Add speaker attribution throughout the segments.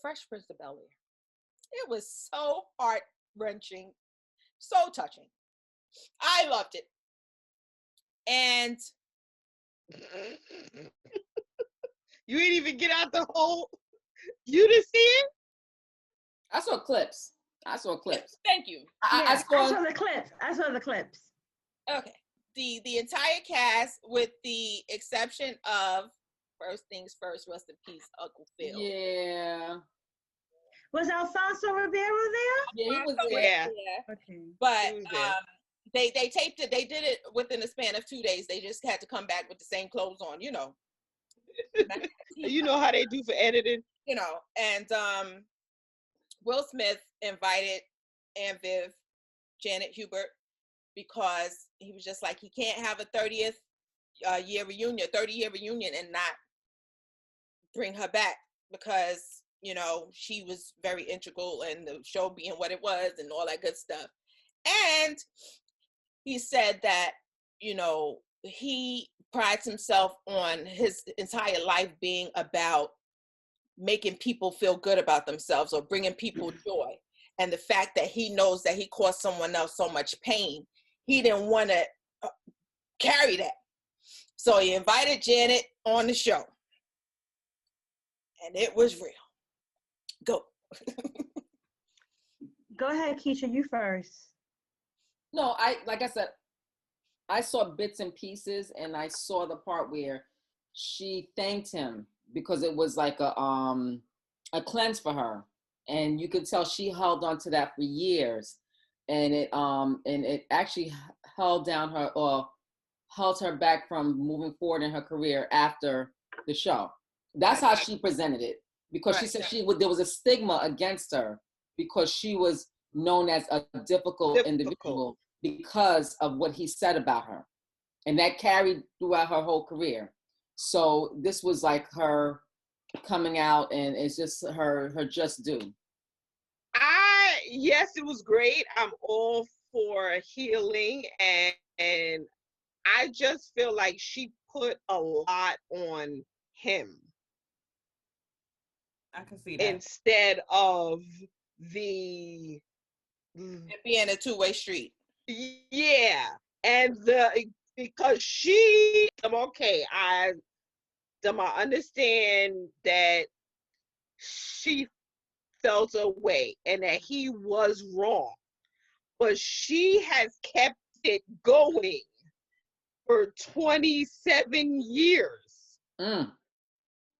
Speaker 1: Fresh Prince of Bel-air. It was so heart-wrenching, so touching. I loved it. And
Speaker 2: you didn't even get out the whole. You didn't see it?
Speaker 3: I saw clips.
Speaker 1: Thank you.
Speaker 4: I saw the clips.
Speaker 1: Okay. The entire cast, with the exception of, first things first, rest in peace, Uncle Phil.
Speaker 3: Yeah.
Speaker 4: Was Alfonso Ribeiro there?
Speaker 3: Yeah, he was
Speaker 1: there.
Speaker 3: there.
Speaker 1: Yeah.
Speaker 4: Okay.
Speaker 1: But they taped it. They did it within a span of 2 days. They just had to come back with the same clothes on, you know.
Speaker 2: You know how they do for editing,
Speaker 1: you know. And Will Smith invited Aunt Viv, Janet Hubert, because he was just like, he can't have a 30th year reunion, 30-year reunion, and not bring her back, because, you know, she was very integral in the show being what it was and all that good stuff. And he said that, you know, he prides himself on his entire life being about making people feel good about themselves or bringing people joy. And the fact that he knows that he caused someone else so much pain, he didn't want to carry that. So he invited Janet on the show. And it was real. Go.
Speaker 4: Go ahead, Keisha, you first.
Speaker 3: No, like I said, I saw bits and pieces, and I saw the part where she thanked him because it was like a cleanse for her, and you could tell she held on to that for years, and it actually held her back from moving forward in her career after the show. That's how she presented it, because she said there was a stigma against her because she was known as a difficult individual because of what he said about her, and that carried throughout her whole career. So this was like her coming out, and it's just her just due.
Speaker 2: Yes, it was great. I'm all for healing, and I just feel like she put a lot on him.
Speaker 5: I can see that.
Speaker 2: Instead of it
Speaker 1: being a two-way street.
Speaker 2: Yeah. And because I understand that she felt a way and that he was wrong, but she has kept it going for 27 years.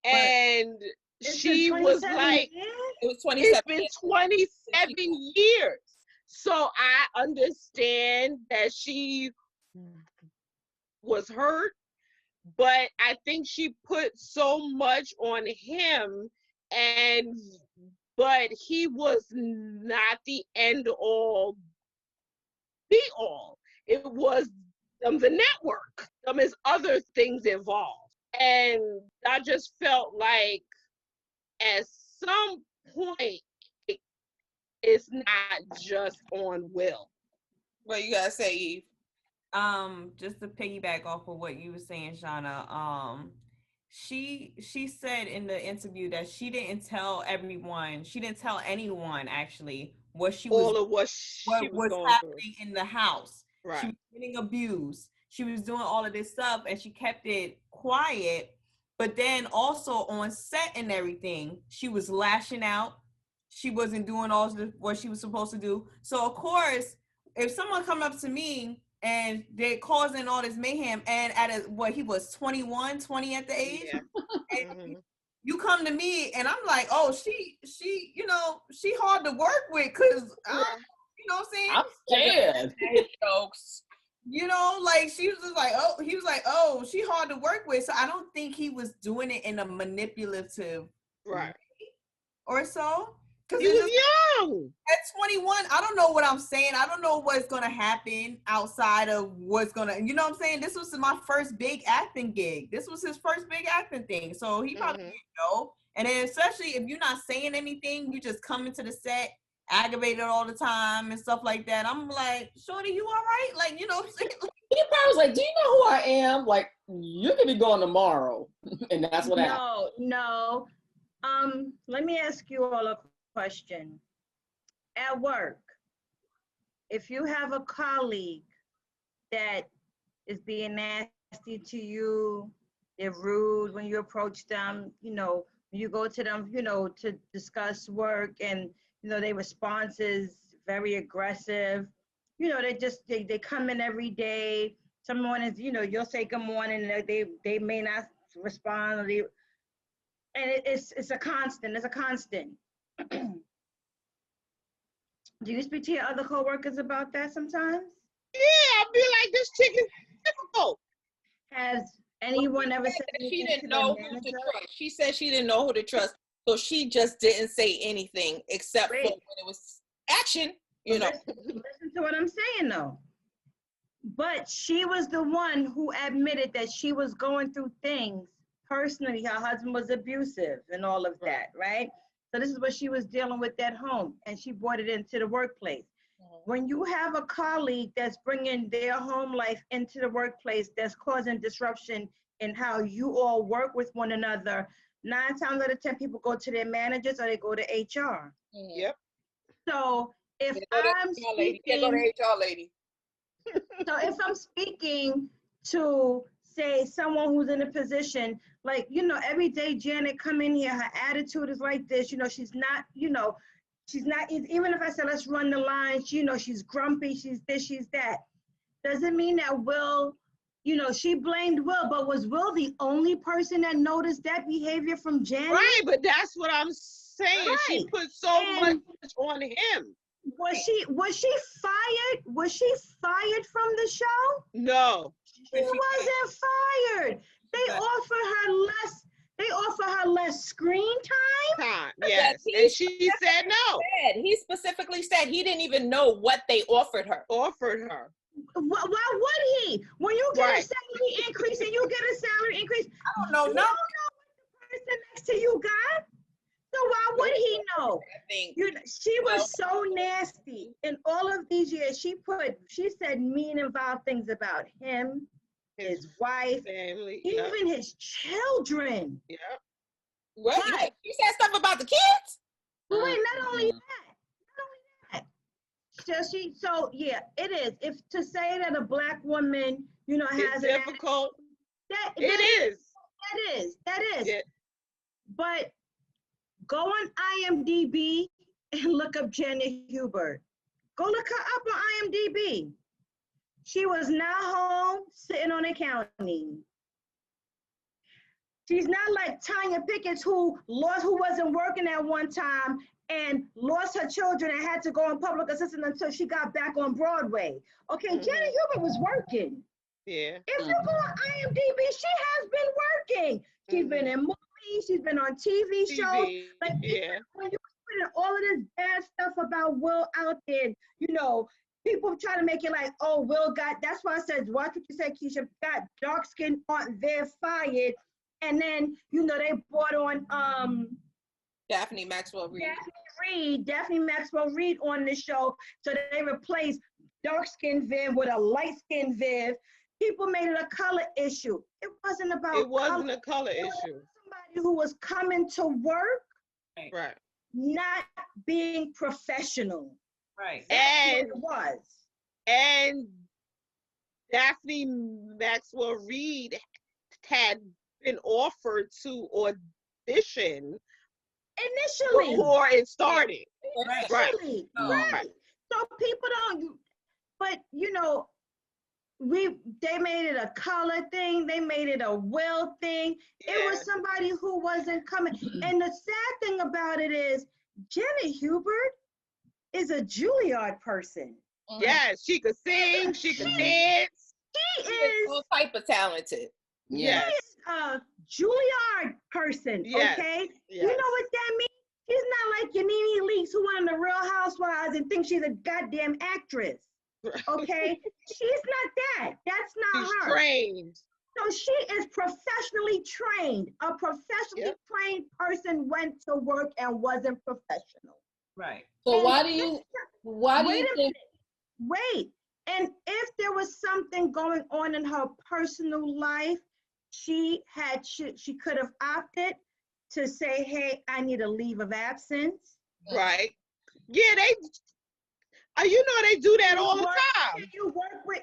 Speaker 2: And she was like,
Speaker 1: it was 27
Speaker 2: it's been 27 years. So I understand that she was hurt, but I think she put so much on him, but he was not the end all be all. It was the network. There's other things involved. And I just felt like at some point, it's not just on Will.
Speaker 1: What you gotta say, Eve?
Speaker 5: Just to piggyback off of what you were saying, Shauna, she said in the interview that she didn't tell anyone actually what was happening in the house.
Speaker 2: Right.
Speaker 5: She was getting abused. She was doing all of this stuff, and she kept it quiet. But then also on set and everything, she was lashing out. She wasn't doing all what she was supposed to do. So of course, if someone come up to me and they're causing all this mayhem, and he was 21, 20 at the age, and you come to me and I'm like, oh, she, you know, she hard to work with, because you know what I'm saying?
Speaker 3: I'm scared.
Speaker 1: Jokes.
Speaker 5: You know, like he was like, oh, she hard to work with. So I don't think he was doing it in a manipulative way or so.
Speaker 2: Because he was young.
Speaker 5: At 21, I don't know what I'm saying. I don't know what's going to happen outside of what's going to, you know what I'm saying? This was my first big acting gig. This was his first big acting thing. So he probably didn't know. And then especially if you're not saying anything, you just come into the set aggravated all the time and stuff like that. I'm like, shorty, you all right? Like, you know what I'm saying?
Speaker 3: He probably was like, do you know who I am? Like, you're going to be going tomorrow. And that's what happened.
Speaker 4: No. Let me ask you all a question. At work, if you have a colleague that is being nasty to you, they're rude when you approach them, you go to them, to discuss work and, their response is very aggressive. They come in every day. Some mornings, you'll say good morning and they may not respond. And it's a constant. It's a constant. Do you speak to your other coworkers about that sometimes?
Speaker 2: Yeah, I'll be like, this chick is difficult.
Speaker 4: Has anyone ever said
Speaker 1: that she
Speaker 4: anything
Speaker 1: didn't
Speaker 4: to
Speaker 1: know
Speaker 4: their
Speaker 1: who to
Speaker 4: manager?
Speaker 1: trust? She said she didn't know who to trust, so she just didn't say anything except for when it was action.
Speaker 4: Listen to what I'm saying though. But she was the one who admitted that she was going through things personally. Her husband was abusive and all of that, right? So this is what she was dealing with at home, and she brought it into the workplace. When you have a colleague that's bringing their home life into the workplace, that's causing disruption in how you all work with one another, 9 times out of 10 people go to their managers or they go to HR.
Speaker 2: Yep.
Speaker 4: So if I'm speaking,
Speaker 1: go to HR lady.
Speaker 4: So if I'm speaking to, say, someone who's in a position, like, every day Janet come in here, her attitude is like this, she's not, even if I said, let's run the line, she's grumpy, she's this, she's that. Doesn't mean that Will, she blamed Will, but was Will the only person that noticed that behavior from Janet?
Speaker 2: Right, but that's what I'm saying.
Speaker 4: Right.
Speaker 2: She put so much on him.
Speaker 4: Was she fired? Was she fired from the show?
Speaker 2: No.
Speaker 4: She wasn't fired. They offer her less screen time.
Speaker 2: Yes. And she said no.
Speaker 1: He specifically said he didn't even know what they offered her.
Speaker 2: Why
Speaker 4: would he? When you get a salary increase and you get a salary increase,
Speaker 1: I don't know.
Speaker 4: You don't know what the person next to you got. So why would he know? She was so nasty. In all of these years, she said mean and vile things about him, his wife,
Speaker 2: family,
Speaker 4: even his children.
Speaker 2: Yeah.
Speaker 1: What? Right. She said stuff about the kids?
Speaker 4: But wait, not only that. So yeah, it is. If to say that a Black woman, has
Speaker 2: it's difficult. It is.
Speaker 4: That is.
Speaker 2: Yeah.
Speaker 4: But go on IMDb and look up Janet Hubert. Go look her up on IMDb. She was not home sitting on accounting. She's not like Tanya Pickett who wasn't working at one time and lost her children and had to go on public assistance until she got back on Broadway. Okay, Janet Hubert was working.
Speaker 2: Yeah.
Speaker 4: If you go on IMDb, she has been working. She's been in movies. She's been on TV shows. Like, when you put all of this bad stuff about Will out there, people try to make it like, oh, Will that's why I said, watch what you said, Keisha, got dark skin, aren't they fired? And then, they brought on
Speaker 1: Daphne Maxwell Reid.
Speaker 4: Daphne Maxwell Reid on the show. So they replaced dark-skinned Viv with a light-skinned Viv. People made it a color issue. It wasn't about
Speaker 2: It wasn't a color issue.
Speaker 4: Somebody who was coming to work,
Speaker 2: right,
Speaker 4: not being professional.
Speaker 5: Right.
Speaker 4: That's what it was.
Speaker 2: And Daphne Maxwell Reid had been offered to audition
Speaker 4: initially
Speaker 2: before it started.
Speaker 4: Right. So people don't, but they made it a color thing. They made it a Will thing. Yeah. It was somebody who wasn't coming. And the sad thing about it is Janet Hubert is a Juilliard person.
Speaker 2: Yes, she could sing, she could dance.
Speaker 1: She is all type of talented.
Speaker 2: Yes.
Speaker 4: She is a Juilliard person, okay? Yes. You know what that means? She's not like your Nene Leakes who went on the Real Housewives and thinks she's a goddamn actress, okay? She's not that. That's not her.
Speaker 2: She's trained.
Speaker 4: So she is professionally trained. A professionally trained person went to work and wasn't professional.
Speaker 5: Right.
Speaker 3: So and why do you think?
Speaker 4: Wait. And if there was something going on in her personal life, she could have opted to say, hey, I need a leave of absence.
Speaker 2: Right. Yeah, they do that all the time.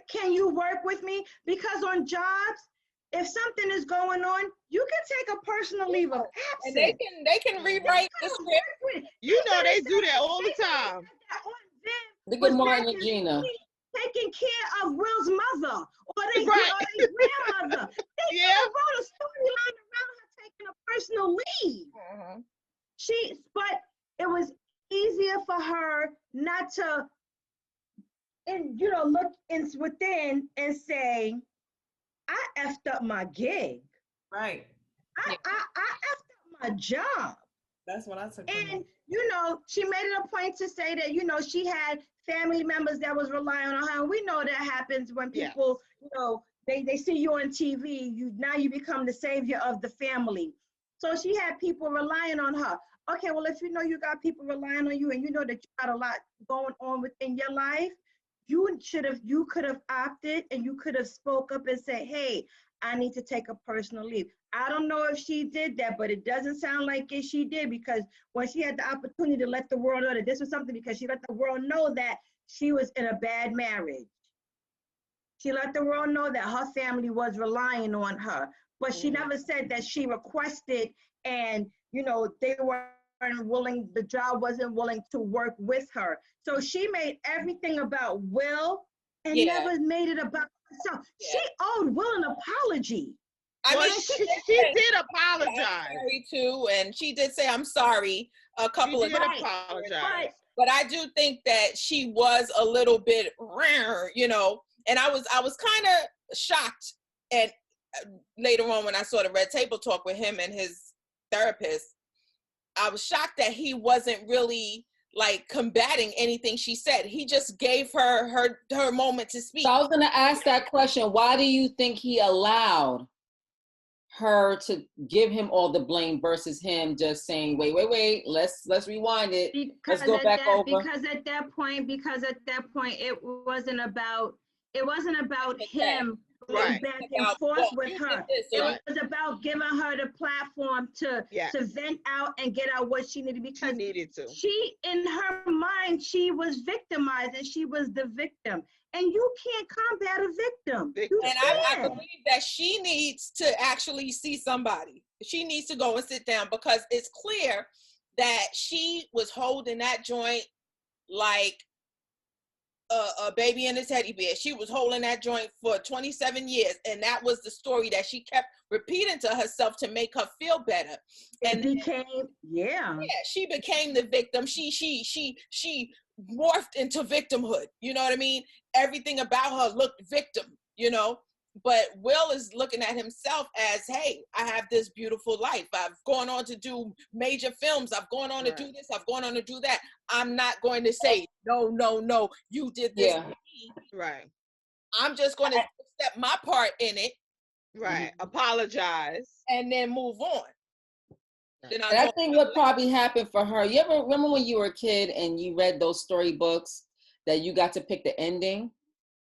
Speaker 4: Can you work with me? Because on jobs, if something is going on, you can take a personal leave of absence.
Speaker 1: And they can rewrite the script.
Speaker 2: You know they do that all the time.
Speaker 3: Look at Martin and Gina.
Speaker 4: Taking care of Will's mother or their grandmother. They wrote a storyline around her taking a personal leave. But it was easier for her not to, look within and say, I effed up my gig.
Speaker 5: Right.
Speaker 4: I effed up my job.
Speaker 5: That's what I took.
Speaker 4: And, she made it a point to say that, she had family members that was relying on her. And we know that happens when people, they see you on TV, you become the savior of the family. So she had people relying on her. Okay, well, if you got people relying on you and you know that you got a lot going on within your life, you could have opted and you could have spoke up and said, hey, I need to take a personal leave. I don't know if she did that, but it doesn't sound like she did, because when she had the opportunity to let the world know that this was something, because she let the world know that she was in a bad marriage. She let the world know that her family was relying on her, but she never said that she requested and, they weren't willing, the job wasn't willing to work with her. So she made everything about Will and never made it about herself. She owed Will an apology.
Speaker 1: I mean,
Speaker 2: she did apologize
Speaker 1: too, and she did say I'm sorry a couple of times.
Speaker 2: Apologize.
Speaker 1: But I do think that she was a little bit rare, and I was kind of shocked. And later on, when I saw the Red Table Talk with him and his therapist, I was shocked that he wasn't really like combating anything she said. He just gave her moment to speak.
Speaker 3: So I was going to ask that question. Why do you think he allowed her to give him all the blame versus him just saying, wait, let's rewind it. Let's go back over.
Speaker 4: Because at that point, it wasn't about him going back and forth with her. It was about giving her the platform to vent out and get out what she needed, because she, in her mind, she was victimized and she was the victim. And you can't combat a victim.
Speaker 1: And I believe that she needs to actually see somebody. She needs to go and sit down, because it's clear that she was holding that joint like a baby in a teddy bear. She was holding that joint for 27 years. And that was the story that she kept repeating to herself to make her feel better. And she became the victim. She morphed into victimhood. You know what I mean? Everything about her looked victim, but Will is looking at himself as, hey, I have this beautiful life. I've gone on to do major films. I've gone on to do this. I've gone on to do that. I'm not going to say, no, you did this.
Speaker 2: To me. Right.
Speaker 1: I'm just going to accept my part in it.
Speaker 2: Right. Apologize.
Speaker 1: And then move on.
Speaker 3: And I think what probably happened for her, you ever remember when you were a kid and you read those storybooks that you got to pick the ending?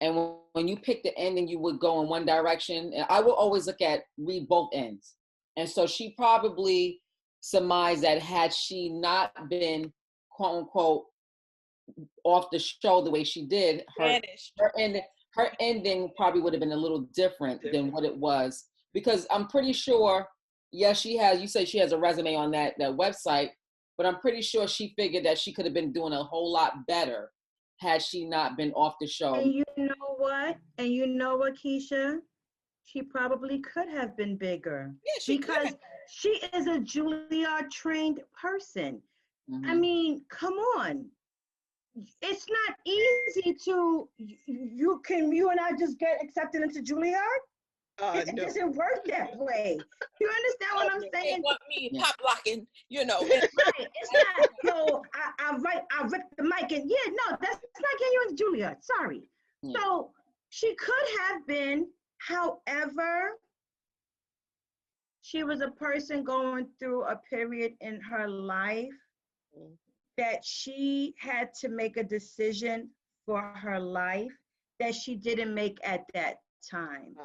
Speaker 3: And when you picked the ending, you would go in one direction. And I would always read both ends. And so she probably surmised that had she not been, quote unquote, off the show the way she did, her ending probably would have been a little different than what it was. Because I'm pretty sure, yes, you say she has a resume on that website, but I'm pretty sure she figured that she could have been doing a whole lot better had she not been off the show.
Speaker 4: And you know what, Keisha? She probably could have been bigger.
Speaker 1: Yeah, because
Speaker 4: she is a Juilliard trained person. Mm-hmm. I mean, come on. It's not easy to, you and I just get accepted into Juilliard? It doesn't work that way. You understand what I'm saying?
Speaker 1: They want me pop locking,
Speaker 4: Right. It's not, I rip the mic and that's not getting you into Juilliard. Sorry. Yeah. So she could have been, however, she was a person going through a period in her life that she had to make a decision for her life that she didn't make at that time.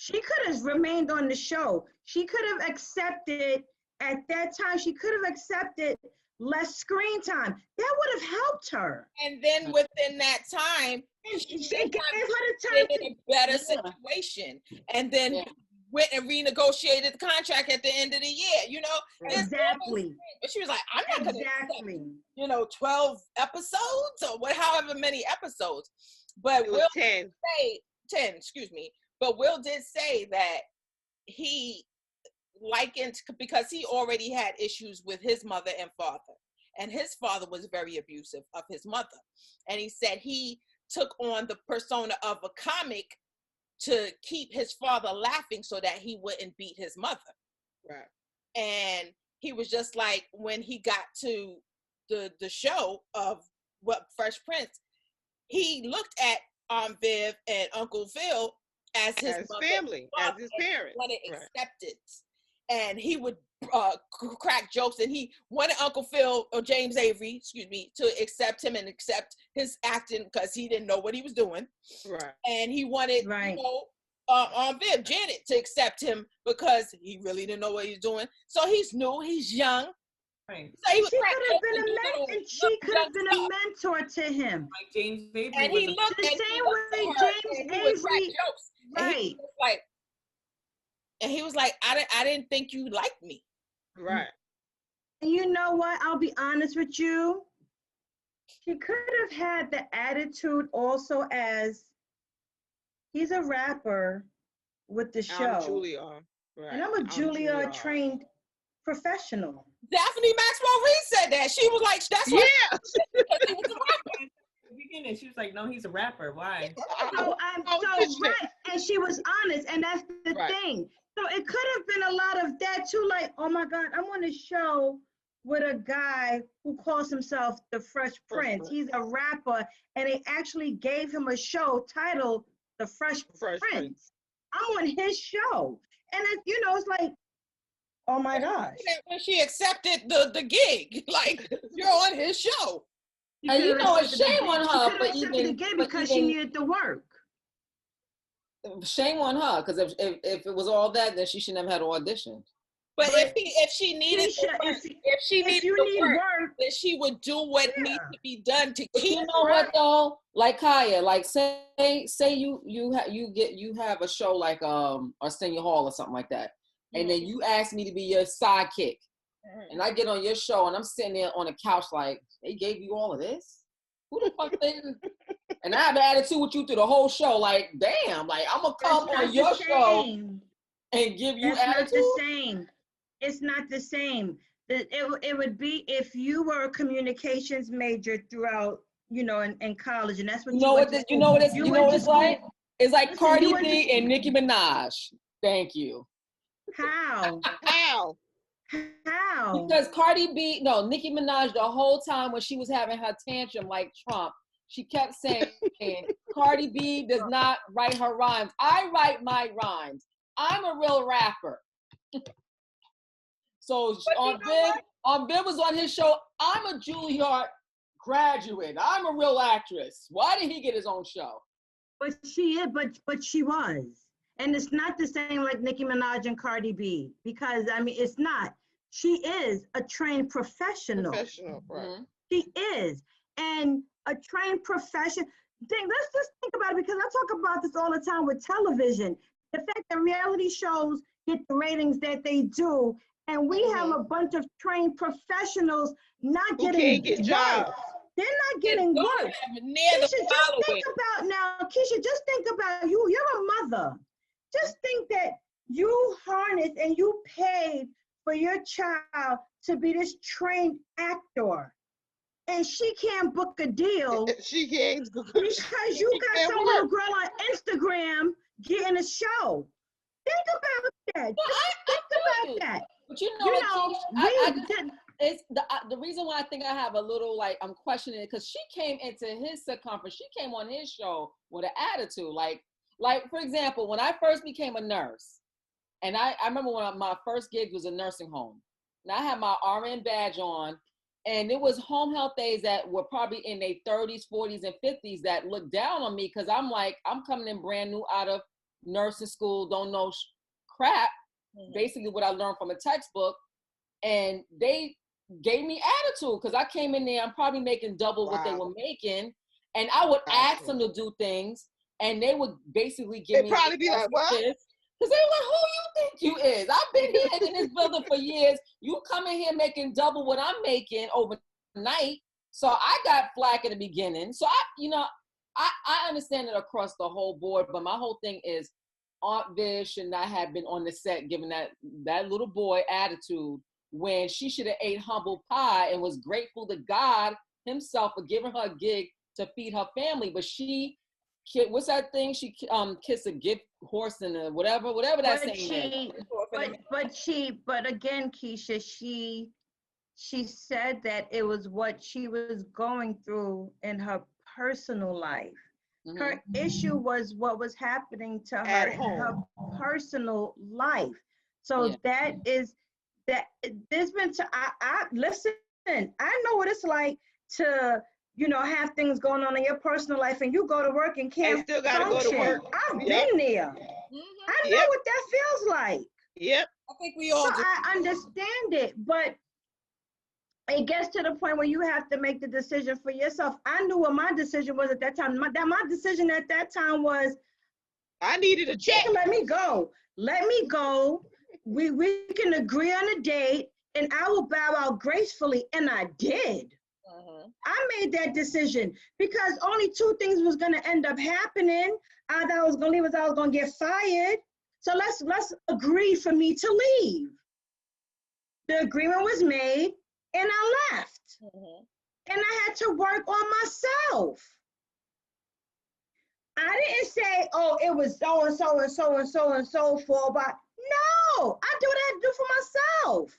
Speaker 4: She could have remained on the show. She could have accepted, at that time, she could have accepted less screen time. That would have helped her.
Speaker 1: And then within that time,
Speaker 4: And
Speaker 1: she
Speaker 4: it gave her the
Speaker 1: been
Speaker 4: time
Speaker 1: in a better situation. And then went and renegotiated the contract at the end of the year, you know?
Speaker 4: Exactly.
Speaker 1: But she was like, I'm not going to accept, 12 episodes or however many episodes. But Will
Speaker 2: 10.
Speaker 1: say 10, excuse me. But Will did say that he likened, because he already had issues with his mother and father. And his father was very abusive of his mother. And he said he took on the persona of a comic to keep his father laughing so that he wouldn't beat his mother.
Speaker 2: Right.
Speaker 1: And he was just like, when he got to the show of Fresh Prince, he looked at Viv and Uncle Phil as his
Speaker 2: family, as his parents.
Speaker 1: Wanted acceptance. And he would crack jokes, and he wanted Uncle Phil or James Avery, excuse me, to accept him and accept his acting because he didn't know what he was doing.
Speaker 2: Right.
Speaker 1: And he wanted, Viv, Janet, to accept him because he really didn't know what he was doing. So he's new, he's young.
Speaker 5: Right.
Speaker 1: So he
Speaker 4: she could have been a mentor to him.
Speaker 5: Like James Avery.
Speaker 1: And he looked
Speaker 4: the same way James Avery. Right.
Speaker 1: And he was like, I didn't think you liked me.
Speaker 2: Right.
Speaker 4: And you know what? I'll be honest with you. She could have had the attitude also as he's a rapper with the show.
Speaker 2: I'm Juilliard. Right.
Speaker 4: And I'm a Juilliard trained professional.
Speaker 1: Daphne Maxwell Reid said that. She was like, that's why.
Speaker 2: Yeah.
Speaker 1: He was a rapper.
Speaker 5: In the beginning, she was like, no, he's a rapper. Why?
Speaker 4: So right. And she was honest. And that's the thing. So it could have been a lot of that too. Like, oh my God, I'm on a show with a guy who calls himself the Fresh Prince. He's a rapper. And they actually gave him a show titled The Fresh Prince. I'm on his show. And it's like, oh my gosh.
Speaker 1: When she accepted the gig, like, you're on his show.
Speaker 3: And you know, shame on her for even
Speaker 4: because she needed to work.
Speaker 3: Shame on her, because if it was all that, then she shouldn't have had to audition.
Speaker 1: But if she needed work, then she would do what needs to be done to keep.
Speaker 3: You know what though? Like Chaya, like say you have a show like Arsenio Hall or something like that, and then you ask me to be your sidekick, and I get on your show and I'm sitting there on the couch like, they gave you all of this? Who the fuck they? And I have an attitude with you through the whole show. Like, damn, like I'm gonna come on your show and give you attitude.
Speaker 4: It's not the same. It would be if you were a communications major throughout, in college, and that's what
Speaker 3: you know what it's like. It's like Cardi B and Nicki Minaj. Thank you.
Speaker 4: How?
Speaker 3: Because Nicki Minaj, the whole time when she was having her tantrum like Trump, she kept saying, Cardi B does not write her rhymes. I write my rhymes. I'm a real rapper. So on Bill was on his show, I'm a Juilliard graduate. I'm a real actress. Why did he get his own show?
Speaker 4: But she is, but she was. And it's not the same like Nicki Minaj and Cardi B, because it's not. She is a trained professional.
Speaker 2: Right.
Speaker 4: She is. And a trained professional. Let's just think about it, because I talk about this all the time with television. The fact that reality shows get the ratings that they do, and we have a bunch of trained professionals not getting jobs. They're not getting work. Keisha, just think about you're a mother. Just think that you harnessed and you paid for your child to be this trained actor, and she can't book a deal.
Speaker 2: She can't
Speaker 4: because you got some little girl on Instagram getting a show. Think about that. Think about that.
Speaker 3: But it's the reason why I think I have a little I'm questioning it, because she came into his circumference. She came on his show with an attitude. Like for example, when I first became a nurse, and I remember one of my first gigs was a nursing home, and I had my RN badge on, and it was home health aides that were probably in their 30s, 40s, and 50s that looked down on me, because I'm coming in brand new out of nursing school, don't know crap. Basically what I learned from a textbook, and they gave me attitude because I came in there, I'm probably making double what they were making, and I would ask them to do things, and they would basically give me
Speaker 2: probably be like, what?
Speaker 3: Because they were like, who you think you is? I've been here in this building for years. You come in here making double what I'm making overnight. So I got flack in the beginning. So I understand it across the whole board, but my whole thing is Aunt Viv should not have been on the set giving that little boy attitude when she should have ate humble pie and was grateful to God himself for giving her a gig to feed her family. But what's that thing? She kissed a gift horse and whatever that saying is.
Speaker 4: But again, Keisha, she said that it was what she was going through in her personal life. Mm-hmm. Her issue was what was happening to her in her personal life. So there's been I listen, I know what it's like to have things going on in your personal life and you go to work and can't
Speaker 2: still gotta
Speaker 4: function.
Speaker 2: go to work.
Speaker 4: I've been there. I know what that feels like.
Speaker 2: Yep.
Speaker 1: I think we all do.
Speaker 4: I understand it, but it gets to the point where you have to make the decision for yourself. I knew what my decision was at that time. My decision at that time was,
Speaker 2: I needed a check.
Speaker 4: Let me go. Let me go. We can agree on a date, and I will bow out gracefully. And I did. I made that decision because only two things was going to end up happening. Either I was going to leave, or I was going to get fired. So let's agree for me to leave. The agreement was made. And I left. And I had to work on myself. I didn't say, oh, it was so and so and so and so and so for, but no, I do what I had to do for myself.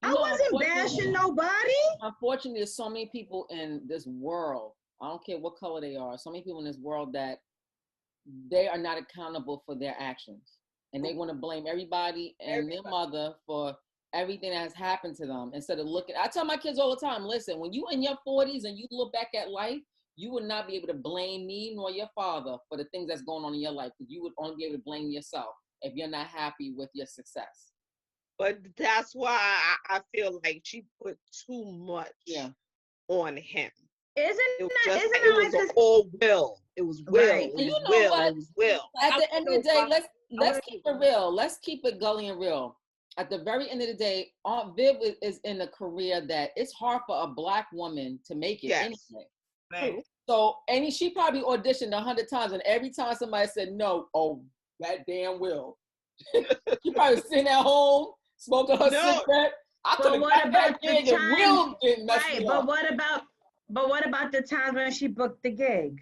Speaker 4: I wasn't bashing nobody.
Speaker 3: Unfortunately, there's so many people in this world, I don't care what color they are, so many people in this world that they are not accountable for their actions. And they want to blame everybody and their mother for everything that has happened to them instead of looking. I tell my kids all the time, listen, when you in your 40s and you look back at life, you would not be able to blame me nor your father for the things that's going on in your life, because you would only be able to blame yourself if you're not happy with your success.
Speaker 2: But that's why I feel like she put too much on him.
Speaker 4: It was
Speaker 2: all will. It was will.
Speaker 4: Right.
Speaker 2: It was will. It was will.
Speaker 3: At the end of the day, let's keep it real. Let's keep it gully and real. At the very end of the day, Aunt Viv is in a career that it's hard for a Black woman to make it anyway.
Speaker 2: Right.
Speaker 3: So, she probably auditioned 100 times, and every time somebody said no, oh, that damn Will. She probably sitting at home, smoking her cigarette. I could have got that gig and Will didn't mess me up.
Speaker 4: But what about the times when she booked the gig?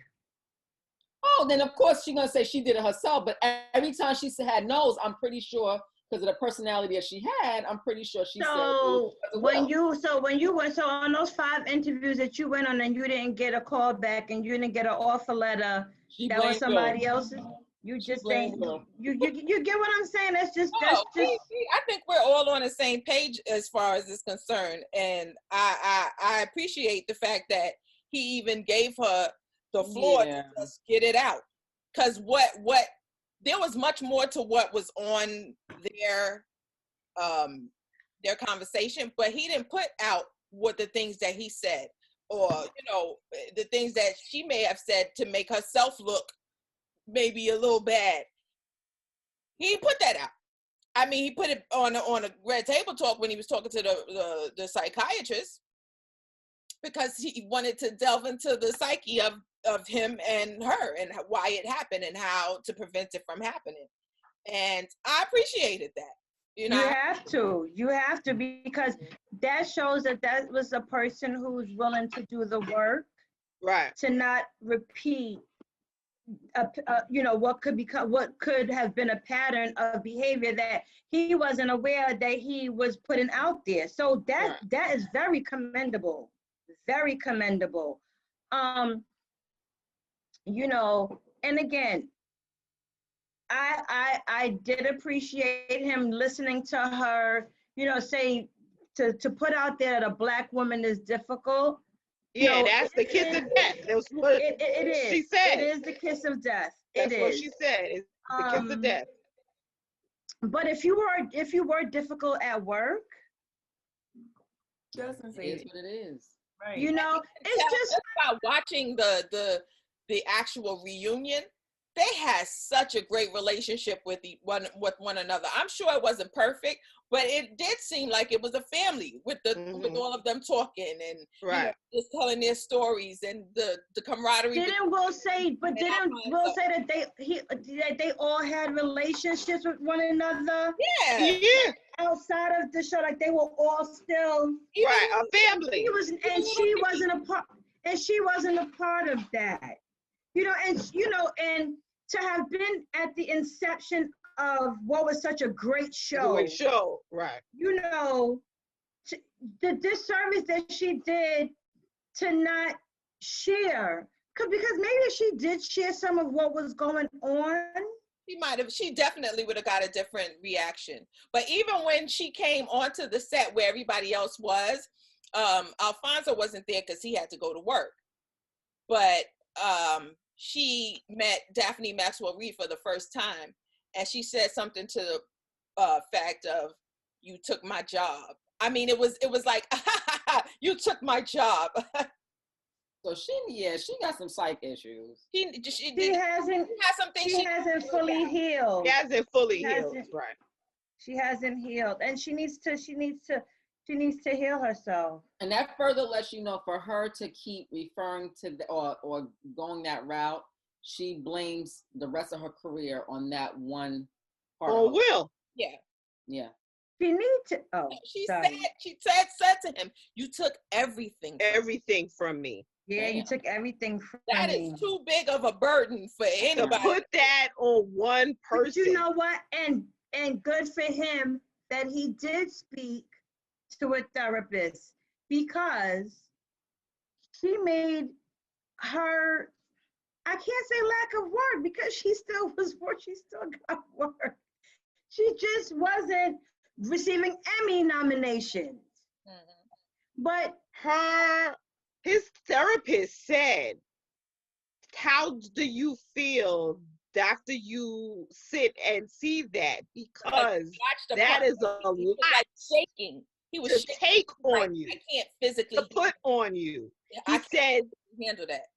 Speaker 3: Oh, then of course she's gonna say she did it herself. But every time she had no's, I'm pretty sure, because of the personality that she had, I'm pretty sure she said.
Speaker 4: So on those 5 interviews that you went on and you didn't get a call back and you didn't get an offer letter, that was somebody else's. You just think you get what I'm saying? That's just
Speaker 1: I think we're all on the same page as far as this concerned, and I appreciate the fact that he even gave her the floor to just get it out, because what there was much more to what was on their conversation, but he didn't put out what the things that he said, or the things that she may have said to make herself look maybe a little bad. He put that out. I mean, he put it on a Red Table Talk when he was talking to the psychiatrist, because he wanted to delve into the psyche of him and her and why it happened and how to prevent it from happening. And I appreciated that. You
Speaker 4: have to, because that shows that was a person who's willing to do the work,
Speaker 2: right? To
Speaker 4: not repeat what could have been a pattern of behavior that he wasn't aware that he was putting out there. So that is very commendable. Very commendable. And again, I did appreciate him listening to her, say to put out there that a Black woman is difficult.
Speaker 2: Yeah, that's the kiss of death. That's what
Speaker 4: it is.
Speaker 2: She said.
Speaker 4: It is the kiss of death.
Speaker 2: That's what she said. The kiss of death.
Speaker 4: But if you were difficult at work,
Speaker 5: Doesn't say
Speaker 3: It is
Speaker 5: it.
Speaker 3: what it is.
Speaker 5: Right.
Speaker 4: you know, it's just
Speaker 1: by watching the actual reunion. They had such a great relationship with one another. I'm sure it wasn't perfect, but it did seem like it was a family with all of them talking and just telling their stories and the camaraderie.
Speaker 4: Didn't Will say that they all had relationships with one another?
Speaker 1: Yeah.
Speaker 4: Outside of the show, like they were all still
Speaker 2: a family.
Speaker 4: She wasn't a part of that. And to have been at the inception of what was such a great show.
Speaker 2: Right.
Speaker 4: The disservice that she did to not share, because maybe if she did share some of what was going on,
Speaker 1: she definitely would have got a different reaction. But even when she came onto the set where everybody else was, Alfonso wasn't there because he had to go to work. But she met Daphne Maxwell Reid for the first time, and she said something to the fact of, "You took my job." I mean, it was like, "You took my job."
Speaker 3: So she got some psych issues.
Speaker 4: She hasn't fully healed.
Speaker 2: She hasn't fully healed, right?
Speaker 4: She hasn't healed, and she needs to heal herself.
Speaker 3: And that further lets you know, for her to keep referring to or going that route, she blames the rest of her career on that one part.
Speaker 2: Oh, Will.
Speaker 1: Yeah.
Speaker 4: She needs to. Oh,
Speaker 1: she said to him, "You took everything
Speaker 2: from me."
Speaker 4: Yeah, you took everything from
Speaker 1: me. That is too big of a burden for anybody.
Speaker 2: To put that on one person.
Speaker 4: But you know what? And good for him that he did speak to a therapist, because she made her, I can't say lack of work, because she still got work. She just wasn't receiving Emmy nominations. But
Speaker 2: his therapist said, "How do you feel after you sit and see that? Because that is a lot
Speaker 1: shaking. He was
Speaker 2: to take on you.
Speaker 1: I can't physically
Speaker 2: to put on you." He said,
Speaker 1: "Handle that."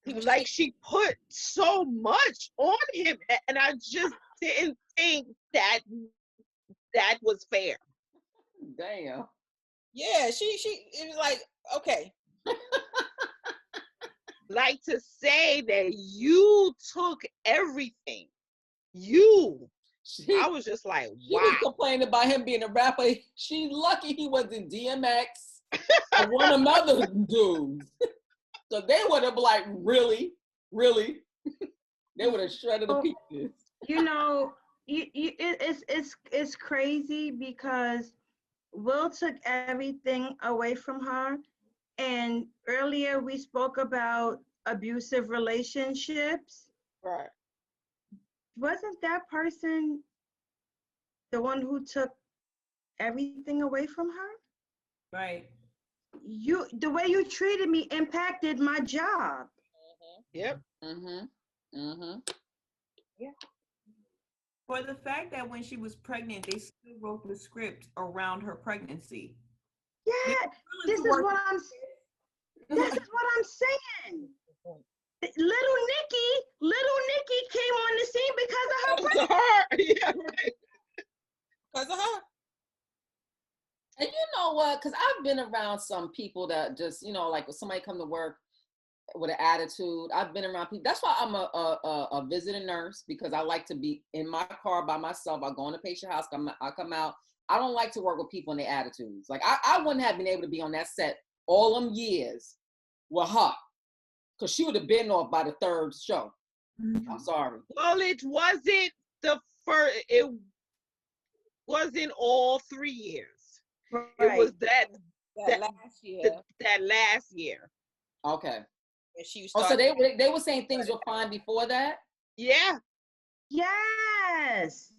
Speaker 2: He was like, she put so much on him, and I just didn't think that was fair.
Speaker 3: Damn.
Speaker 1: Yeah, it was like, okay.
Speaker 2: Like, to say that you took everything. I was just like, wow.
Speaker 3: She was complaining about him being a rapper. She's lucky he wasn't DMX or one of them other dudes. So they would have like, really? They would have shredded the pieces.
Speaker 4: It's crazy, because Will took everything away from her. And earlier we spoke about abusive relationships.
Speaker 2: Right.
Speaker 4: Wasn't that person the one who took everything away from her?
Speaker 5: Right.
Speaker 4: The way you treated me impacted my job.
Speaker 2: Yep.
Speaker 4: Yeah.
Speaker 5: For the fact that when she was pregnant, they still wrote the script around her pregnancy.
Speaker 4: Yeah, this is what I'm saying. Little Nikki came on the scene because of her.
Speaker 2: Yeah, right.
Speaker 1: Because of her.
Speaker 3: And you know what? Because I've been around some people that just, like when somebody come to work with an attitude. I've been around people. That's why I'm a visiting nurse, because I like to be in my car by myself. I go in the patient house. I come out. I don't like to work with people and their attitudes. Like I wouldn't have been able to be on that set all them years with her, because she would have been off by the third show. Mm-hmm. I'm sorry.
Speaker 2: Well, it wasn't the first. It wasn't all 3 years. Right. It was that
Speaker 1: last year.
Speaker 2: That last year.
Speaker 3: Okay.
Speaker 1: So
Speaker 3: they were saying things were fine before that?
Speaker 2: Yeah.
Speaker 4: Yes.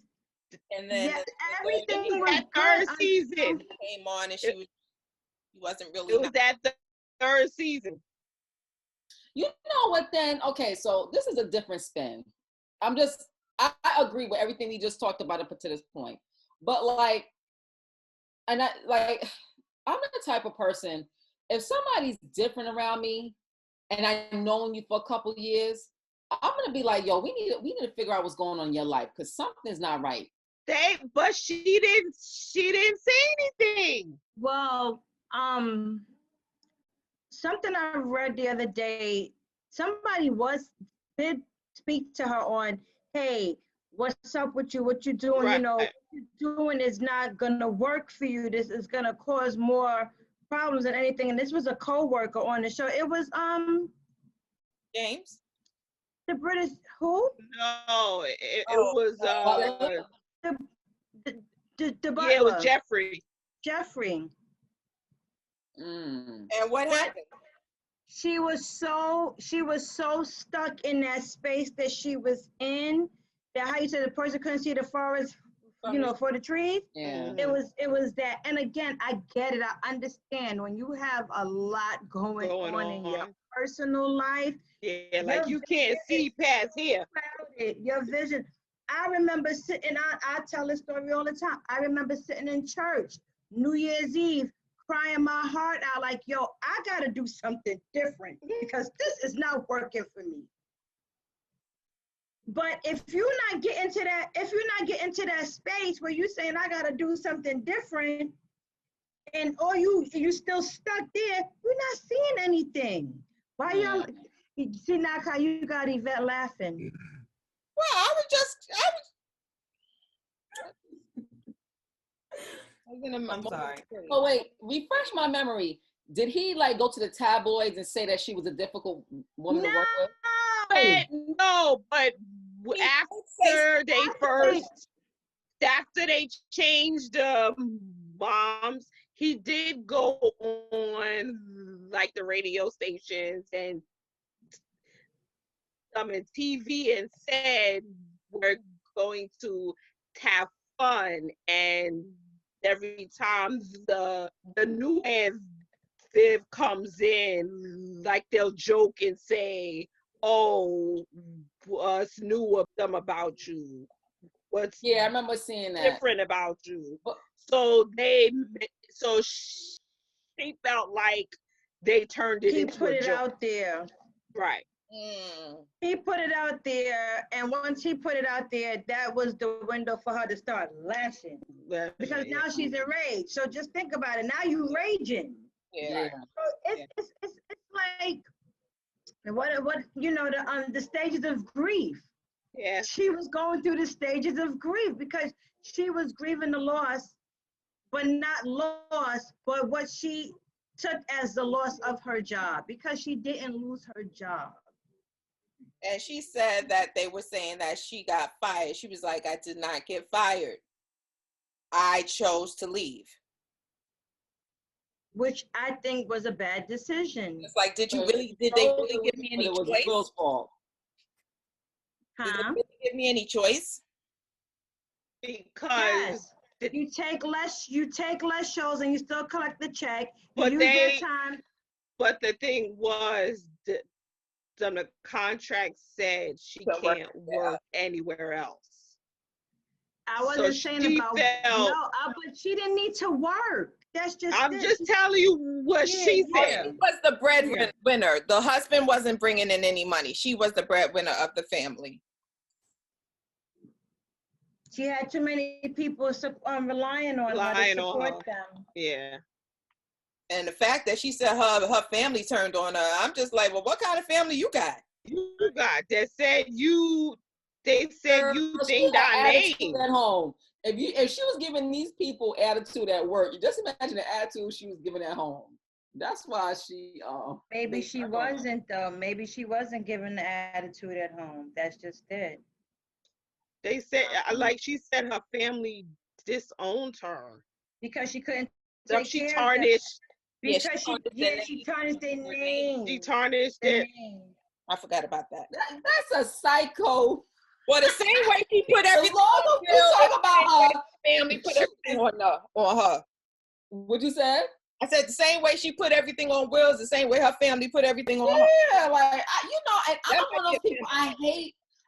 Speaker 1: And then
Speaker 4: everything was
Speaker 2: that third season
Speaker 1: came on, and she wasn't really.
Speaker 2: It was that third season.
Speaker 3: You know what? Then okay, so this is a different spin. I agree with everything we just talked about up to this point. But like, and I'm the type of person, if somebody's different around me and I've known you for a couple years, I'm gonna be like, yo, we need to figure out what's going on in your life because something's not right.
Speaker 2: But she didn't say anything.
Speaker 4: Well, something I read the other day, somebody did speak to her on, hey, what's up with you? What you doing?
Speaker 2: Right.
Speaker 4: You know, what you're doing is not gonna work for you. This is gonna cause more problems than anything. And this was a co-worker on the show. It was
Speaker 1: James?
Speaker 4: the British who?
Speaker 2: No, it was
Speaker 4: The butler.
Speaker 2: yeah, it was Jeffrey.
Speaker 4: Jeffrey.
Speaker 3: Mm.
Speaker 1: And what happened?
Speaker 4: She was so stuck in that space that she was in, that how you said the person couldn't see the forest, for the trees.
Speaker 3: Yeah.
Speaker 4: It was that. And again, I get it. I understand when you have a lot going on in your personal life.
Speaker 2: Yeah, like you can't see past here.
Speaker 4: Your vision. I remember sitting, I tell this story all the time. I remember sitting in church, New Year's Eve, crying my heart out like, yo, I got to do something different because this is not working for me. But if you're not getting to that space where you're saying I got to do something different, and or you still stuck there, you're not seeing anything. Why y'all see now how you got Yvette laughing?
Speaker 1: Well, I was
Speaker 5: I'm sorry.
Speaker 3: Oh wait, refresh my memory. Did he like go to the tabloids and say that she was a difficult woman to work with?
Speaker 2: No, but after they changed moms, he did go on like the radio stations and TV and said we're going to have fun, and every time the new Viv comes in, like they'll joke and say, oh, what's new of them about you? What's
Speaker 3: I remember seeing that.
Speaker 2: different about you? So she felt like they turned it into a joke.
Speaker 4: He put it out there.
Speaker 2: Right.
Speaker 4: He put it out there, and once he put it out there, that was the window for her to start lashing. Because now she's enraged. So just think about it. Now you raging.
Speaker 1: Yeah.
Speaker 4: So it's like what the stages of grief.
Speaker 2: Yeah.
Speaker 4: She was going through the stages of grief because she was grieving the loss, but not loss, but what she took as the loss of her job, because she didn't lose her job.
Speaker 1: And she said that they were saying that she got fired. She was like, I did not get fired. I chose to leave.
Speaker 3: which I think was a bad decision.
Speaker 1: It's like, did they really give me any choice?
Speaker 3: It was Will's fault.
Speaker 1: Did they really give me any choice?
Speaker 2: Because
Speaker 3: you take less shows and you still collect the check.
Speaker 2: But the thing was, the contract said she can't work anywhere else.
Speaker 3: I wasn't saying about but she didn't need to work. That's just.
Speaker 2: I'm just telling you what she said.
Speaker 1: She was the breadwinner. The husband wasn't bringing in any money. She was the breadwinner of the family.
Speaker 3: She had too many people relying on her to support them.
Speaker 2: Yeah.
Speaker 1: And the fact that she said her family turned on her, I'm just like, well, what kind of family you got?
Speaker 2: You got that said you. They said you dinged our name
Speaker 3: at home. If she was giving these people attitude at work, you just imagine the attitude she was giving at home. That's why she.
Speaker 4: Maybe she wasn't though. Maybe she wasn't giving the attitude at home. That's just it.
Speaker 2: They said, like she said, her family disowned her
Speaker 4: because she couldn't.
Speaker 2: She tarnished.
Speaker 4: Because she tarnished their name.
Speaker 2: She tarnished it.
Speaker 1: I forgot about that.
Speaker 3: That's a psycho.
Speaker 1: Well, the same way she put everything
Speaker 3: on Will, about her
Speaker 1: family put everything on her.
Speaker 3: What'd you say?
Speaker 1: I said the same way she put everything on Will's, the same way her family put everything on her.
Speaker 3: Yeah, like and I'm one of those people. I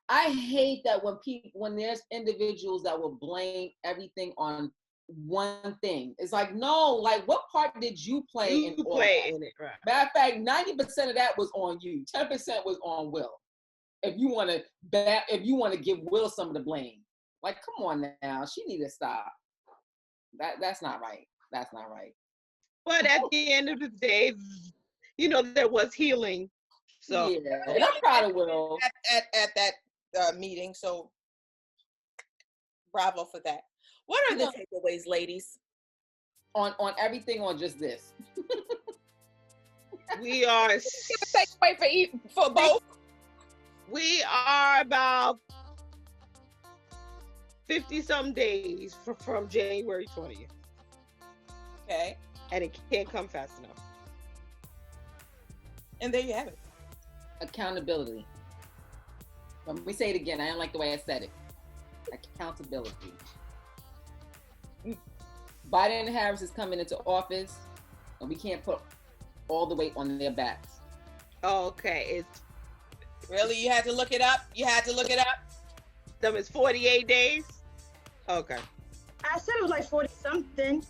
Speaker 3: I hate that when there's individuals that will blame everything on one thing. It's like, no, like what part did you play in all that?
Speaker 2: in it, right?
Speaker 3: Matter of fact, 90% of that was on you. 10% was on Will. If you want to give Will some of the blame, like, come on now, she need to stop. That's not right. That's not right.
Speaker 2: But at the end of the day, you know, there was healing. So
Speaker 3: yeah, and I'm proud of Will
Speaker 1: at that meeting. So bravo for that. What are the takeaways, ladies?
Speaker 3: On everything, or just this?
Speaker 2: we are
Speaker 1: Takeaway for both.
Speaker 2: We are about 50-some days from January 20th.
Speaker 1: Okay.
Speaker 2: And it can't come fast enough.
Speaker 1: And there you have it.
Speaker 3: Accountability. Let me say it again. I don't like the way I said it. Accountability. Biden and Harris is coming into office, and we can't put all the weight on their backs.
Speaker 2: Okay. It's
Speaker 1: really, you had to look it up? You had to look it up?
Speaker 2: Them is 48 days? Okay.
Speaker 4: I said it was like 40-something.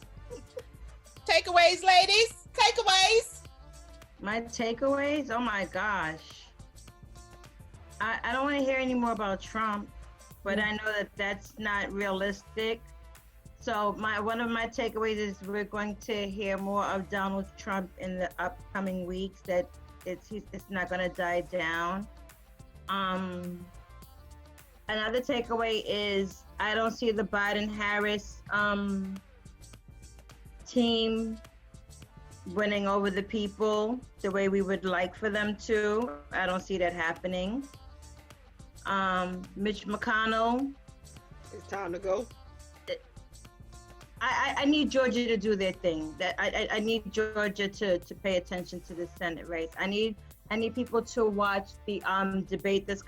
Speaker 1: Takeaways, ladies. Takeaways.
Speaker 4: My takeaways? Oh my gosh. I don't want to hear any more about Trump, but I know that that's not realistic. So one of my takeaways is we're going to hear more of Donald Trump in the upcoming weeks. That it's not going to die down. Another takeaway is I don't see the Biden-Harris team winning over the people the way we would like for them to. I don't see that happening. Mitch McConnell.
Speaker 2: It's time to go.
Speaker 4: I need Georgia to do their thing. That I need Georgia to pay attention to the Senate race. I need people to watch the debate, the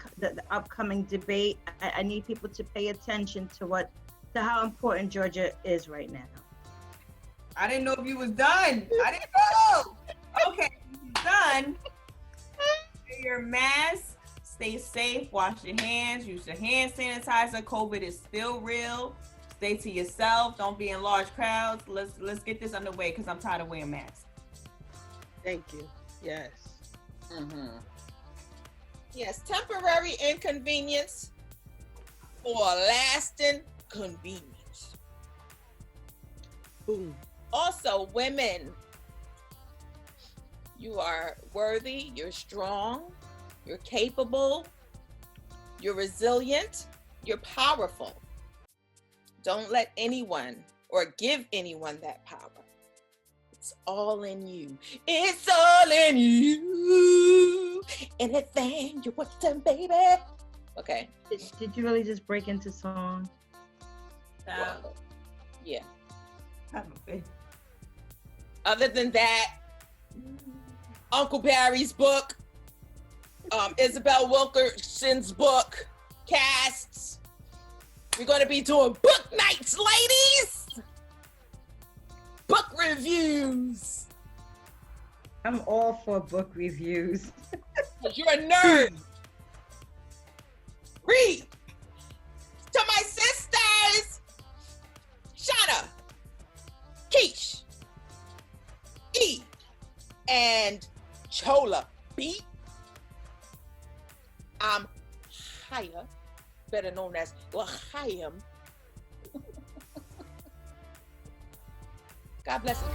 Speaker 4: upcoming debate. I need people to pay attention to how important Georgia is right now.
Speaker 5: I didn't know if you was done. I didn't know. Okay, you're done. Wear your mask. Stay safe. Wash your hands. Use your hand sanitizer. COVID is still real. Stay to yourself. Don't be in large crowds. Let's get this underway because I'm tired of wearing masks.
Speaker 2: Thank you. Yes.
Speaker 3: Mm-hmm.
Speaker 1: Yes, temporary inconvenience for lasting convenience.
Speaker 2: Boom.
Speaker 1: Also, women, you are worthy, you're strong, you're capable, you're resilient, you're powerful. Don't let anyone or give anyone that power. It's all in you. It's all in you. Anything you want to, baby. Okay.
Speaker 4: Did you really just break into song?
Speaker 1: Well, yeah.
Speaker 5: Have a fit.
Speaker 1: Other than that, Uncle Barry's book, Isabel Wilkerson's book, casts. We're going to be doing book nights, ladies. Book reviews.
Speaker 4: I'm all for book reviews.
Speaker 1: Because you're a nerd. Read. To my sisters, Shana, Keish, E, and Chola B. I'm Chaya, better known as L'chaim. God bless you.